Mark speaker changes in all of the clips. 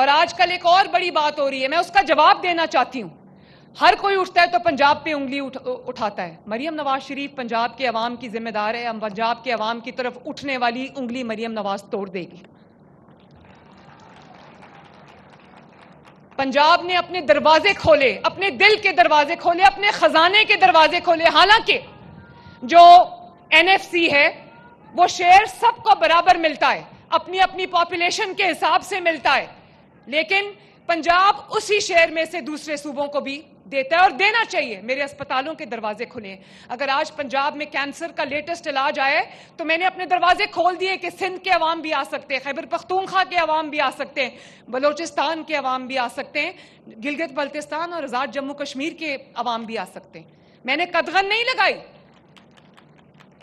Speaker 1: اور آج کل ایک اور بڑی بات ہو رہی ہے، میں اس کا جواب دینا چاہتی ہوں. ہر کوئی اٹھتا ہے تو پنجاب پہ انگلی اٹھاتا ہے. مریم نواز شریف پنجاب کے عوام کی ذمہ دار ہے. ہم پنجاب کے عوام کی طرف اٹھنے والی انگلی مریم نواز توڑ دے گی. پنجاب نے اپنے دروازے کھولے، اپنے دل کے دروازے کھولے، اپنے خزانے کے دروازے کھولے. حالانکہ جو NFC ہے وہ شیئر سب کو برابر ملتا ہے، اپنی اپنی پاپولیشن کے حساب سے ملتا ہے، لیکن پنجاب اسی شیئر میں سے دوسرے صوبوں کو بھی دیتا ہے اور دینا چاہیے. میرے اسپتالوں کے دروازے کھلے ہیں. اگر آج پنجاب میں کینسر کا لیٹسٹ علاج آئے تو میں نے اپنے دروازے کھول دیے کہ سندھ کے عوام بھی آ سکتے ہیں، خیبر پختونخوا کے عوام بھی آ سکتے ہیں، بلوچستان کے عوام بھی آ سکتے ہیں، گلگت بلتستان اور آزاد جموں کشمیر کے عوام بھی آ سکتے ہیں. میں نے قدغن نہیں لگائی.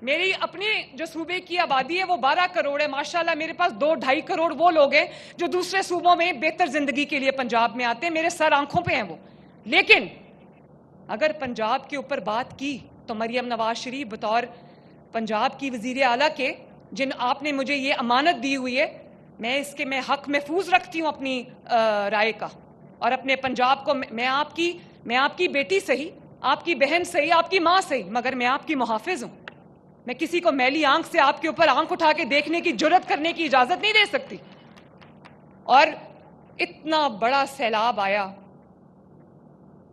Speaker 1: میری اپنی جو صوبے کی آبادی ہے وہ 12 کروڑ ہے. ماشاءاللہ میرے پاس 2-2.5 کروڑ وہ لوگ ہیں جو دوسرے صوبوں میں بہتر زندگی کے لیے پنجاب میں آتے ہیں. میرے سر آنکھوں پہ ہیں وہ. لیکن اگر پنجاب کے اوپر بات کی تو مریم نواز شریف بطور پنجاب کی وزیر اعلیٰ کے، جن آپ نے مجھے یہ امانت دی ہوئی ہے، میں حق محفوظ رکھتی ہوں اپنی رائے کا. اور اپنے پنجاب کو میں آپ کی بیٹی صحیح، آپ کی بہن صحیح، آپ کی ماں صحیح، مگر میں آپ کی محافظ ہوں. میں کسی کو میلی آنکھ سے آپ کے اوپر آنکھ اٹھا کے دیکھنے کی جرات کرنے کی اجازت نہیں دے سکتی. اور اتنا بڑا سیلاب آیا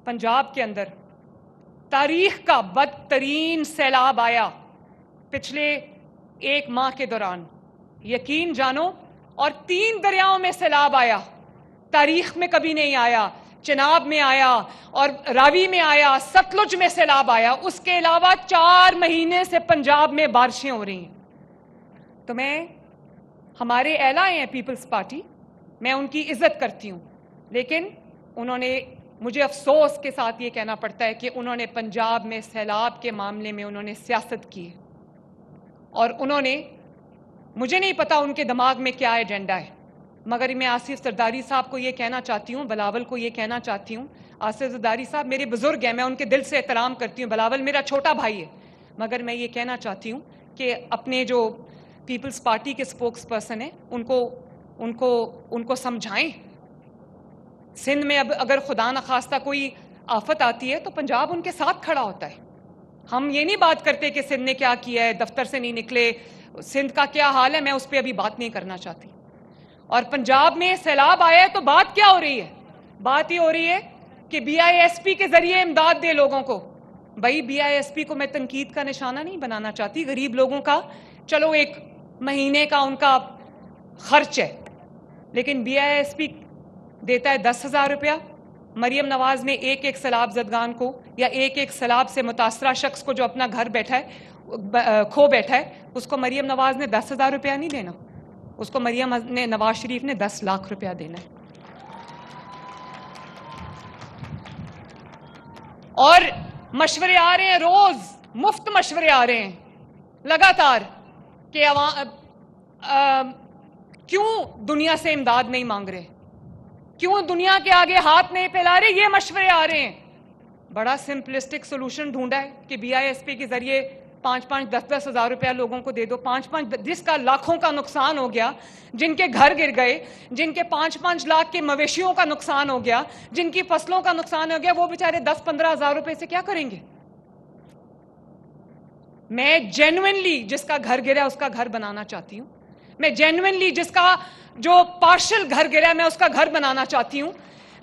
Speaker 1: پنجاب کے اندر، تاریخ کا بدترین سیلاب آیا پچھلے 1 ماہ کے دوران. یقین جانو، اور 3 دریاؤں میں سیلاب آیا. تاریخ میں کبھی نہیں آیا. چناب میں آیا اور راوی میں آیا، ستلج میں سیلاب آیا. اس کے علاوہ 4 مہینے سے پنجاب میں بارشیں ہو رہی ہیں. تو ہمارے اعلیٰ ہیں پیپلز پارٹی، میں ان کی عزت کرتی ہوں، لیکن انہوں نے، مجھے افسوس کے ساتھ یہ کہنا پڑتا ہے کہ انہوں نے پنجاب میں سیلاب کے معاملے میں انہوں نے سیاست کی. اور انہوں نے، مجھے نہیں پتا ان کے دماغ میں کیا ایجنڈا ہے، مگر میں آصف زرداری صاحب کو یہ کہنا چاہتی ہوں، بلاول کو یہ کہنا چاہتی ہوں. آصف زرداری صاحب میرے بزرگ ہیں، میں ان کے دل سے احترام کرتی ہوں. بلاول میرا چھوٹا بھائی ہے، مگر میں یہ کہنا چاہتی ہوں کہ اپنے جو پیپلز پارٹی کے سپوکس پرسن ہیں ان کو سمجھائیں. سندھ میں اب اگر خدا نخواستہ کوئی آفت آتی ہے تو پنجاب ان کے ساتھ کھڑا ہوتا ہے. ہم یہ نہیں بات کرتے کہ سندھ نے کیا کیا ہے، دفتر سے نہیں نکلے، سندھ کا کیا حال ہے، میں اس پہ ابھی بات نہیں کرنا چاہتی. اور پنجاب میں سیلاب آیا ہے تو بات کیا ہو رہی ہے؟ بات یہ ہو رہی ہے کہ BISP کے ذریعے امداد دے لوگوں کو. بھائی BISP کو میں تنقید کا نشانہ نہیں بنانا چاہتی. غریب لوگوں کا چلو 1 مہینے کا ان کا خرچ ہے، لیکن BISP دیتا ہے 10,000 روپیہ. مریم نواز نے ایک سیلاب زدگان کو یا ایک سیلاب سے متاثرہ شخص کو جو اپنا گھر بیٹھا ہے، کھو بیٹھا ہے، اس کو مریم نواز نے 10,000 روپیہ نہیں دینا. اس کو مریم نواز شریف نے 10 لاکھ روپیہ دینا ہے. اور مشورے آ رہے ہیں، روز مفت مشورے آ رہے ہیں لگاتار کہ کیوں دنیا سے امداد نہیں مانگ رہے، کیوں دنیا کے آگے ہاتھ نہیں پھیلا رہے. یہ مشورے آ رہے ہیں. بڑا سمپلسٹک سولوشن ڈھونڈا ہے کہ BISP کے ذریعے 5-5, 10-10 ہزار روپیہ لوگوں کو دے دو. 5-5 جس کا لاکھوں کا نقصان ہو گیا، جن کے گھر گر گئے، جن کے 5-5 لاکھ کے مویشیوں کا نقصان ہو گیا، جن کی فصلوں کا نقصان ہو گیا، وہ بیچارے 10-15 ہزار روپے سے کیا کریں گے؟ میں جینوئنلی جس کا گھر گرا اس کا گھر بنانا چاہتی ہوں. میں جینوئنلی جس کا جو پارشل گھر گرا ہے میں اس کا گھر بنانا چاہتی ہوں.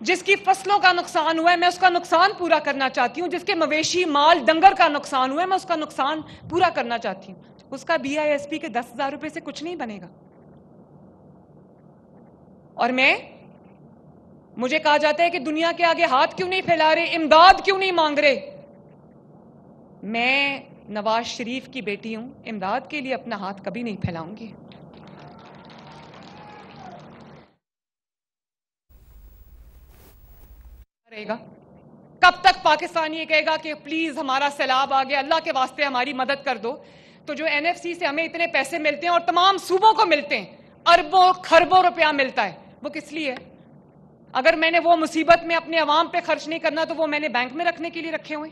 Speaker 1: جس کی فصلوں کا نقصان ہوا ہے میں اس کا نقصان پورا کرنا چاہتی ہوں. جس کے مویشی مال ڈنگر کا نقصان ہوا ہے میں اس کا نقصان پورا کرنا چاہتی ہوں. اس کا BISP کے 10,000 روپے سے کچھ نہیں بنے گا. اور مجھے کہا جاتا ہے کہ دنیا کے آگے ہاتھ کیوں نہیں پھیلا رہے، امداد کیوں نہیں مانگ رہے. میں نواز شریف کی بیٹی ہوں، امداد کے لیے اپنا ہاتھ کبھی نہیں پھیلاؤں گی. رہے گا کب تک پاکستان یہ کہے گا کہ پلیز ہمارا سیلاب آ گیا، اللہ کے واسطے ہماری مدد کر دو. تو جو NFC سے ہمیں اتنے پیسے ملتے ہیں اور تمام صوبوں کو ملتے ہیں، اربوں خربوں روپیہ ملتا ہے، وہ کس لیے ہے؟ اگر میں نے وہ مصیبت میں اپنے عوام پہ خرچ نہیں کرنا تو وہ میں نے بینک میں رکھنے کے لیے رکھے ہوئے.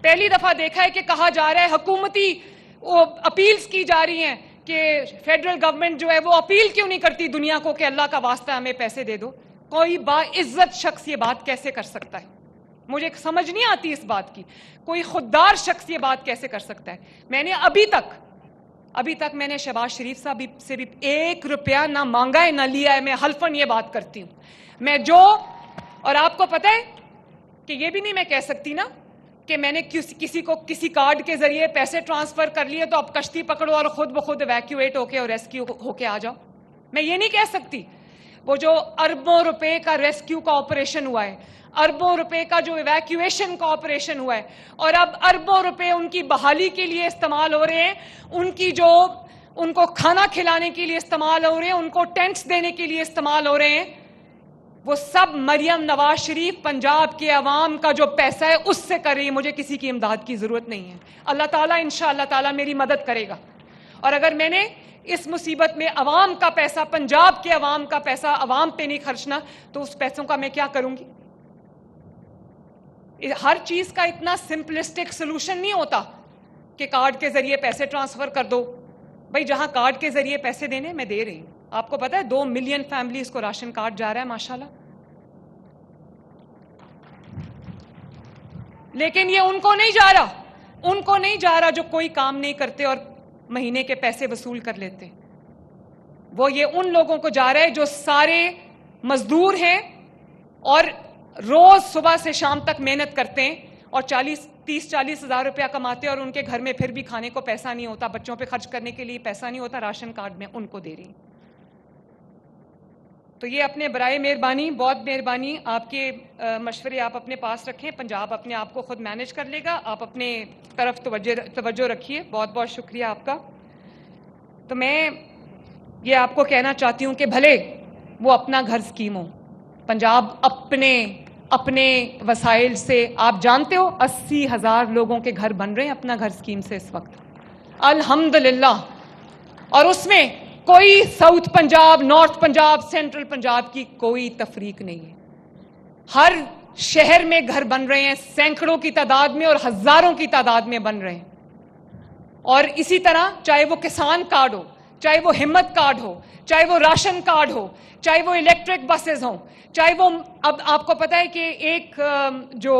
Speaker 1: پہلی دفعہ دیکھا ہے کہ کہا جا رہا ہے، حکومتی اپیلز کی جا رہی ہیں کہ فیڈرل گورنمنٹ جو ہے وہ اپیل کیوں نہیں کرتی دنیا کو کہ اللہ کا واسطہ ہمیں پیسے دے دو؟ کوئی باعزت شخص یہ بات کیسے کر سکتا ہے؟ مجھے سمجھ نہیں آتی اس بات کی. کوئی خوددار شخص یہ بات کیسے کر سکتا ہے؟ میں نے ابھی تک میں نے شہباز شریف صاحب سے بھی 1 روپیہ نہ مانگا ہے نہ لیا ہے. میں حلفاً یہ بات کرتی ہوں. میں اور آپ کو پتہ ہے کہ یہ بھی نہیں میں کہہ سکتی نا کہ میں نے کسی کو کسی کارڈ کے ذریعے پیسے ٹرانسفر کر لیے تو اب کشتی پکڑو اور خود بخود ایویکیویٹ ہو کے اور ریسکیو ہو کے آ جاؤ. میں یہ نہیں کہہ سکتی. وہ جو اربوں روپے کا ریسکیو کا آپریشن ہوا ہے, اربوں روپے کا جو ایویکیویشن کا آپریشن ہوا ہے, اور اب اربوں روپے ان کی بحالی کے لیے استعمال ہو رہے ہیں, ان کو کھانا کھلانے کے لیے استعمال ہو رہے ہیں, ان کو ٹینٹس دینے کے لیے استعمال ہو رہے ہیں, وہ سب مریم نواز شریف پنجاب کے عوام کا جو پیسہ ہے اس سے کر رہی ہے. مجھے کسی کی امداد کی ضرورت نہیں ہے. اللہ تعالیٰ انشاءاللہ تعالیٰ میری مدد کرے گا. اور اگر میں نے اس مصیبت میں عوام کا پیسہ, پنجاب کے عوام کا پیسہ عوام پہ نہیں خرچنا تو اس پیسوں کا میں کیا کروں گی؟ ہر چیز کا اتنا سمپلسٹک سلوشن نہیں ہوتا کہ کارڈ کے ذریعے پیسے ٹرانسفر کر دو. بھائی جہاں کارڈ کے ذریعے پیسے دینے میں دے رہی ہوں. آپ کو پتا ہے 2 ملین فیملیز کو راشن کارڈ جا رہا ہے ماشاءاللہ. لیکن یہ ان کو نہیں جا رہا جو کوئی کام نہیں کرتے اور مہینے کے پیسے وصول کر لیتے. وہ یہ ان لوگوں کو جا رہا ہے جو سارے مزدور ہیں اور روز صبح سے شام تک محنت کرتے ہیں اور 30-40 ہزار روپیہ کماتے ہیں اور ان کے گھر میں پھر بھی کھانے کو پیسہ نہیں ہوتا, بچوں پہ خرچ کرنے کے لیے پیسہ نہیں ہوتا. راشن کارڈ میں ان کو دے رہی. تو یہ اپنے برائے مہربانی, بہت مہربانی, آپ کے مشورے آپ اپنے پاس رکھیں. پنجاب اپنے آپ کو خود مینیج کر لے گا. آپ اپنے طرف توجہ رکھیے. بہت بہت شکریہ آپ کا. تو میں یہ آپ کو کہنا چاہتی ہوں کہ بھلے وہ اپنا گھر اسکیم ہو, پنجاب اپنے وسائل سے, آپ جانتے ہو 80,000 لوگوں کے گھر بن رہے ہیں اپنا گھر اسکیم سے اس وقت الحمدللہ. اور اس میں کوئی south Punjab, north Punjab, central Punjab کی کوئی تفریق نہیں ہے. ہر شہر میں گھر بن رہے ہیں, سینکڑوں کی تعداد میں اور ہزاروں کی تعداد میں بن رہے ہیں. اور اسی طرح چاہے وہ کسان کارڈ ہو, چاہے وہ ہمت کارڈ ہو, چاہے وہ راشن کارڈ ہو, چاہے وہ الیکٹرک بسز ہوں, چاہے وہ اب آپ کو پتہ ہے کہ ایک جو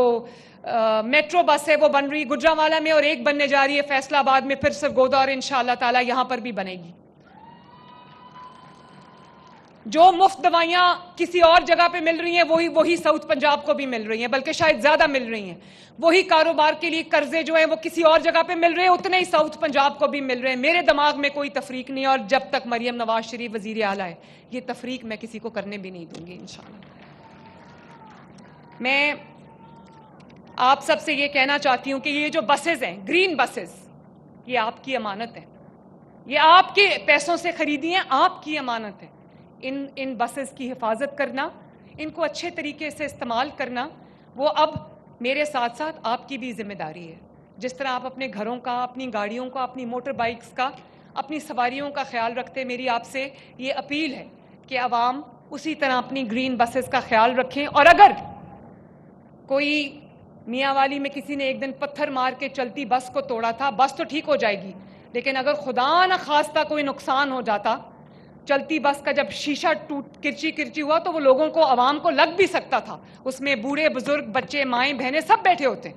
Speaker 1: میٹرو بس ہے وہ بن رہی گجرانوالہ میں اور ایک بننے جا رہی ہے فیصلہ آباد میں, پھر سرگودا, اور انشاءاللہ تعالیٰ یہاں پر بھی بنے گی. جو مفت دوائیاں کسی اور جگہ پہ مل رہی ہیں وہی ساؤتھ پنجاب کو بھی مل رہی ہیں, بلکہ شاید زیادہ مل رہی ہیں. وہی کاروبار کے لیے قرضے جو ہیں وہ کسی اور جگہ پہ مل رہے ہیں, اتنے ہی ساؤتھ پنجاب کو بھی مل رہے ہیں. میرے دماغ میں کوئی تفریق نہیں ہے, اور جب تک مریم نواز شریف وزیر اعلیٰ ہے یہ تفریق میں کسی کو کرنے بھی نہیں دوں گی انشاءاللہ. میں آپ سب سے یہ کہنا چاہتی ہوں کہ یہ جو بسز ہیں, گرین بسز, یہ آپ کی امانت ہے. یہ آپ کے پیسوں سے خریدی ہیں, آپ کی امانت ہے. ان بسز کی حفاظت کرنا, ان کو اچھے طریقے سے استعمال کرنا, وہ اب میرے ساتھ ساتھ آپ کی بھی ذمہ داری ہے. جس طرح آپ اپنے گھروں کا, اپنی گاڑیوں کا, اپنی موٹر بائکس کا, اپنی سواریوں کا خیال رکھتے, میری آپ سے یہ اپیل ہے کہ عوام اسی طرح اپنی گرین بسز کا خیال رکھیں. اور اگر کوئی میاں والی میں کسی نے ایک دن پتھر مار کے چلتی بس کو توڑا تھا, بس تو ٹھیک ہو جائے گی, لیکن اگر خدا نہ خواستہ کوئی نقصان ہو جاتا, چلتی بس کا جب شیشہ کرچی ہوا تو وہ لوگوں کو, عوام کو لگ بھی سکتا تھا. اس میں بوڑھے بزرگ, بچے, مائیں, بہنیں سب بیٹھے ہوتے.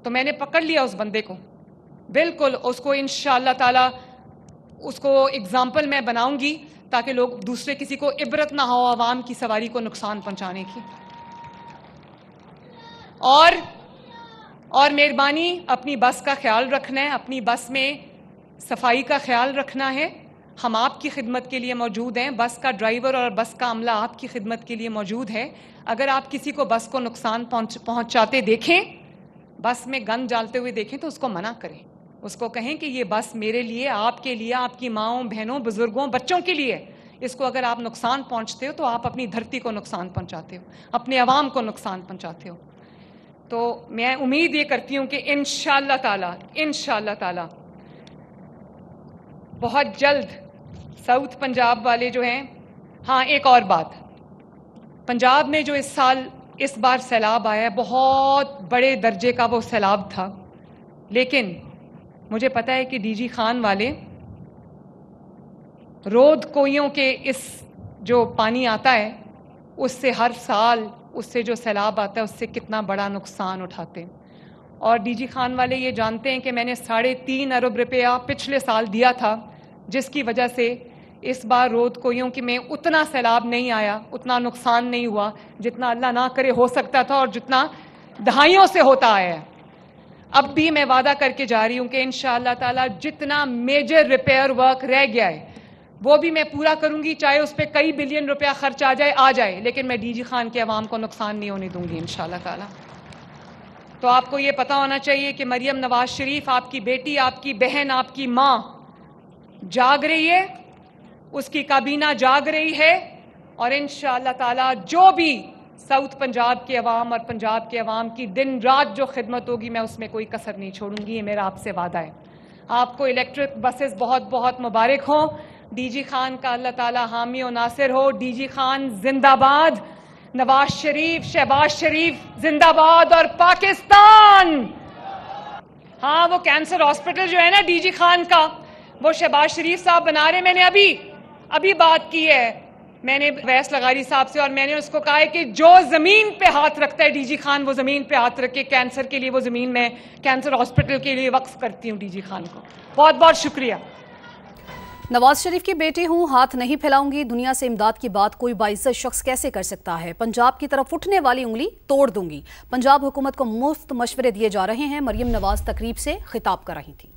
Speaker 1: تو میں نے پکڑ لیا اس بندے کو, بالکل اس کو انشاءاللہ تعالی اس کو اگزامپل میں بناؤں گی تاکہ لوگ دوسرے کسی کو عبرت نہ ہو عوام کی سواری کو نقصان پہنچانے کی. اور مہربانی اپنی بس کا خیال رکھنا ہے, اپنی بس میں صفائی کا خیال رکھنا ہے. ہم آپ کی خدمت کے لیے موجود ہیں, بس کا ڈرائیور اور بس کا عملہ آپ کی خدمت کے لیے موجود ہے. اگر آپ کسی کو بس کو نقصان پہنچاتے دیکھیں, بس میں گند ڈالتے ہوئے دیکھیں تو اس کو منع کریں. اس کو کہیں کہ یہ بس میرے لیے, آپ کے لیے, آپ کی ماؤں, بہنوں, بزرگوں, بچوں کے لیے. اس کو اگر آپ نقصان پہنچتے ہو تو آپ اپنی دھرتی کو نقصان پہنچاتے ہو, اپنے عوام کو نقصان پہنچاتے ہو. تو میں امید یہ کرتی ہوں کہ انشاءاللہ تعالی بہت جلد ساؤتھ پنجاب والے جو ہیں. ہاں ایک اور بات, پنجاب میں جو اس بار سیلاب آیا ہے, بہت بڑے درجے کا وہ سیلاب تھا, لیکن مجھے پتہ ہے کہ ڈی جی خان والے رود کوئیوں کے اس جو پانی آتا ہے اس سے ہر سال اس سے جو سیلاب آتا ہے اس سے کتنا بڑا نقصان اٹھاتے ہیں. اور ڈی جی خان والے یہ جانتے ہیں کہ میں نے 3.5 ارب روپیہ پچھلے سال دیا تھا، جس کی وجہ سے اس بار رود کوئیوں کی میں اتنا سیلاب نہیں آیا، اتنا نقصان نہیں ہوا جتنا اللہ نہ کرے ہو سکتا تھا اور جتنا دہائیوں سے ہوتا آیا ہے. اب بھی میں وعدہ کر کے جا رہی ہوں کہ انشاءاللہ تعالیٰ جتنا میجر ریپیئر ورک رہ گیا ہے وہ بھی میں پورا کروں گی، چاہے اس پہ کئی بلین روپیہ خرچ آ جائے، لیکن میں ڈی جی خان کے عوام کو نقصان نہیں ہونے دوں گی انشاءاللہ تعالیٰ. تو آپ کو یہ پتہ ہونا چاہیے کہ مریم نواز شریف آپ کی بیٹی، آپ کی بہن، آپ کی ماں جاگ رہی ہے، اس کی کابینہ جاگ رہی ہے، اور انشاءاللہ تعالیٰ جو بھی ساؤتھ پنجاب کے عوام اور پنجاب کے عوام کی دن رات جو خدمت ہوگی میں اس میں کوئی کسر نہیں چھوڑوں گی. یہ میرا آپ سے وعدہ ہے. آپ کو الیکٹرک بسز بہت بہت مبارک ہوں. ڈی جی خان کا اللہ تعالیٰ حامی و ناصر ہو. ڈی جی خان زندہ باد، نواز شریف، شہباز شریف زندہ باد، اور پاکستان. ہاں وہ کینسر ہاسپٹل جو ہے نا ڈی جی خان کا، وہ شہباز شریف صاحب بنا رہے. میں نے ابھی بات کی ہے میں نے ویس لغاری صاحب سے، اور میں نے اس کو کہا ہے کہ جو زمین پہ ہاتھ رکھتا ہے ڈی جی خان وہ زمین پہ ہاتھ رکھ کے کینسر کے لیے وہ زمین میں کینسر ہاسپٹل کے لیے وقف کرتی ہوں ڈی جی خان کو. بہت بہت شکریہ.
Speaker 2: نواز شریف کی بیٹی ہوں، ہاتھ نہیں پھیلاؤں گی. دنیا سے امداد کی بات کوئی باعزت شخص کیسے کر سکتا ہے؟ پنجاب کی طرف اٹھنے والی انگلی توڑ دوں گی. پنجاب حکومت کو مفت مشورے دیے جا رہے ہیں. مریم نواز تقریب سے خطاب کر رہی تھی.